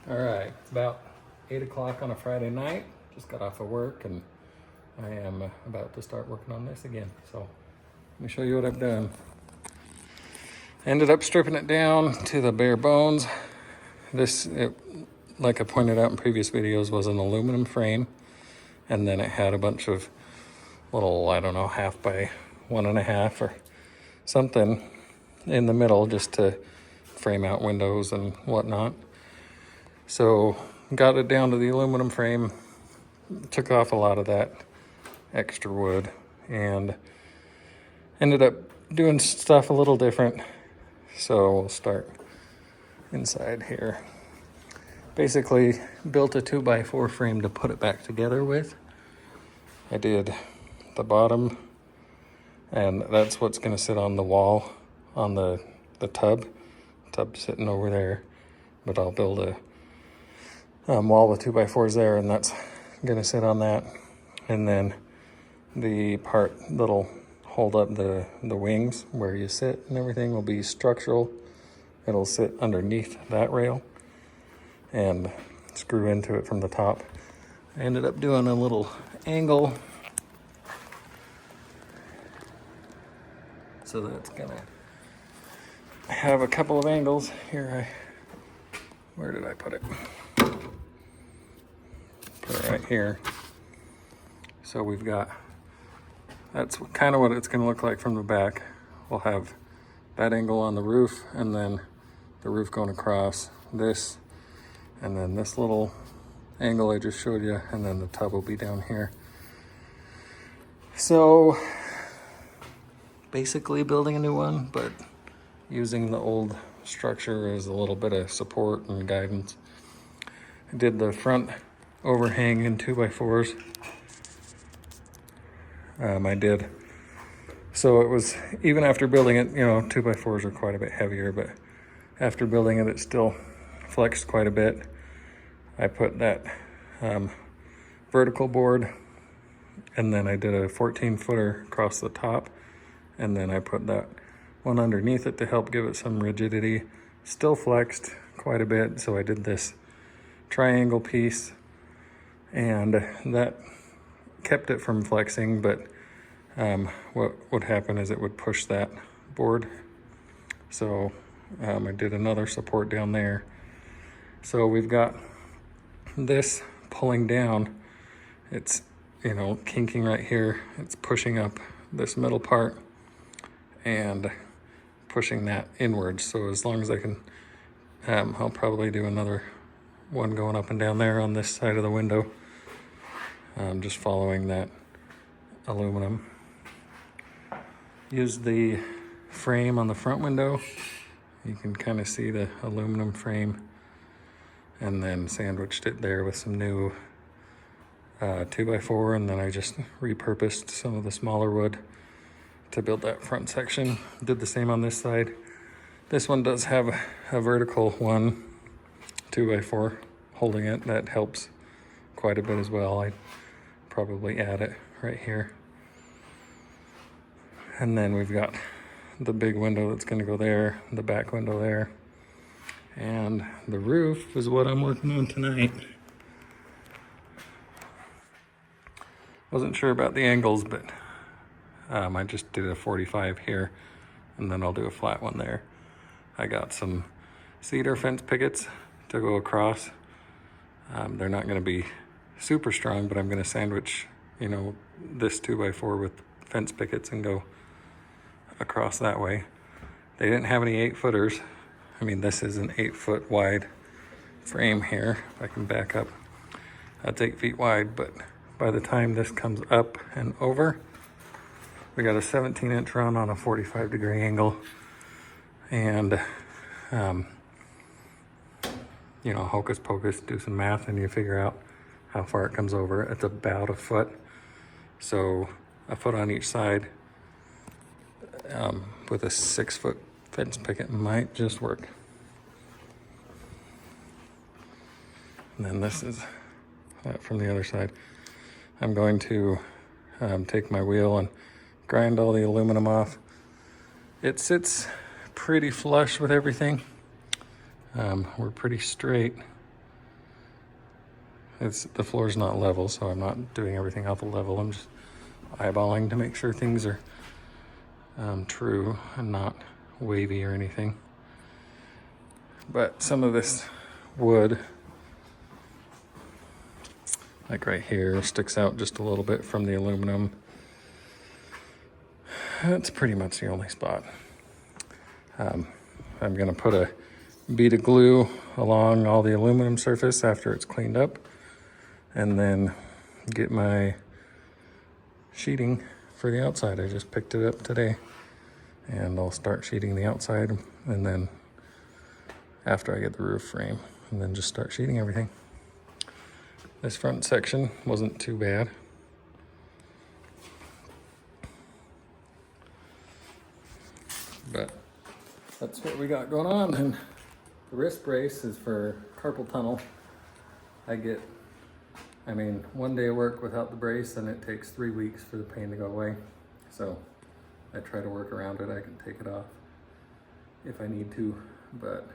All right, it's about 8 o'clock on a Friday night. Just got off of work and I am about to start working on this again. So let me show you what I've done. Ended up stripping it down to the bare bones. Like I pointed out in previous videos, was an aluminum frame. And then it had a bunch of little, I don't know, 1/2 by 1.5 or something in the middle just to frame out windows and whatnot. So got it down to the aluminum frame, took off a lot of that extra wood, and ended up doing stuff a little different. So we'll start inside here. Basically built a 2x4 frame to put it back together with. I did the bottom, and that's what's going to sit on the wall on the tub sitting over there, but I'll build a wall with 2x4s there, and that's going to sit on that. And then the part that'll hold up the wings where you sit and everything will be structural. It'll sit underneath that rail and screw into it from the top. I ended up doing a little angle, so that's gonna have a couple of angles here. Where did I put it? Put it right here. So we've got, that's kind of what it's going to look like from the back. We'll have that angle on the roof, and then the roof going across this, and then this little angle I just showed you, and then the tub will be down here. So basically building a new one, but using the old structure as a little bit of support and guidance. I did the front overhang in 2x4s. So it was, even after building it, 2x4s are quite a bit heavier, but after building it, it still flexed quite a bit. I put that vertical board, and then I did a 14-footer across the top, and then I put that one underneath it to help give it some rigidity. Still flexed quite a bit, so I did this triangle piece, and that kept it from flexing, but what would happen is it would push that board. So I did another support down there. So we've got this pulling down. It's, kinking right here. It's pushing up this middle part and pushing that inwards. So as long as I can, I'll probably do another one going up and down there on this side of the window. Just following that aluminum. Use the frame on the front window. You can kind of see the aluminum frame, and then sandwiched it there with some new 2x4, and then I just repurposed some of the smaller wood to build that front section. Did the same on this side. This one does have a vertical 2x4 holding it. That helps quite a bit as well. I'd probably add it right here. And then we've got the big window that's going to go there, the back window there. And the roof is what I'm working on tonight. Wasn't sure about the angles, but I just did a 45 here, and then I'll do a flat one there. I got some cedar fence pickets to go across. They're not going to be super strong, but I'm going to sandwich, this 2x4 with fence pickets and go across that way. They didn't have any 8-footers. I mean, this is an 8-foot wide frame here. If I can back up, that's 8 feet wide, but by the time this comes up and over, we got a 17-inch run on a 45-degree angle, and hocus pocus, do some math, and you figure out how far it comes over. It's about 1 foot, so 1 foot on each side. With a 6-foot fence picket might just work. And then this is from the other side. I'm going to take my wheel and grind all the aluminum off. It sits pretty flush with everything. We're pretty straight the floor's not level, so I'm not doing everything out the level. I'm just eyeballing to make sure things are true and not wavy or anything. But some of this wood, like right here, sticks out just a little bit from the aluminum. That's pretty much the only spot. I'm gonna put a bead of glue along all the aluminum surface after it's cleaned up, and then get my sheeting for the outside. I just picked it up today, and I'll start sheeting the outside, and then after I get the roof frame, and then just start sheeting everything. This front section wasn't too bad. But that's what we got going on. And the wrist brace is for carpal tunnel. I mean, one day of work without the brace and it takes 3 weeks for the pain to go away. So I try to work around it. I can take it off if I need to, but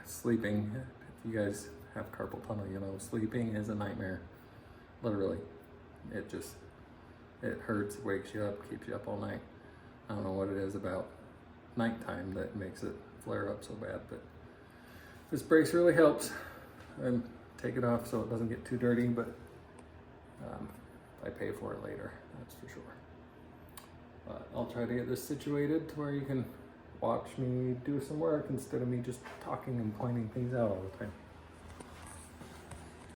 sleeping, if you guys have carpal tunnel, you know, sleeping is a nightmare. Literally. It hurts, wakes you up, keeps you up all night. I don't know what it is about nighttime that makes it flare up so bad, but this brace really helps. And take it off so it doesn't get too dirty, but I pay for it later, that's for sure. But I'll try to get this situated to where you can watch me do some work instead of me just talking and pointing things out all the time.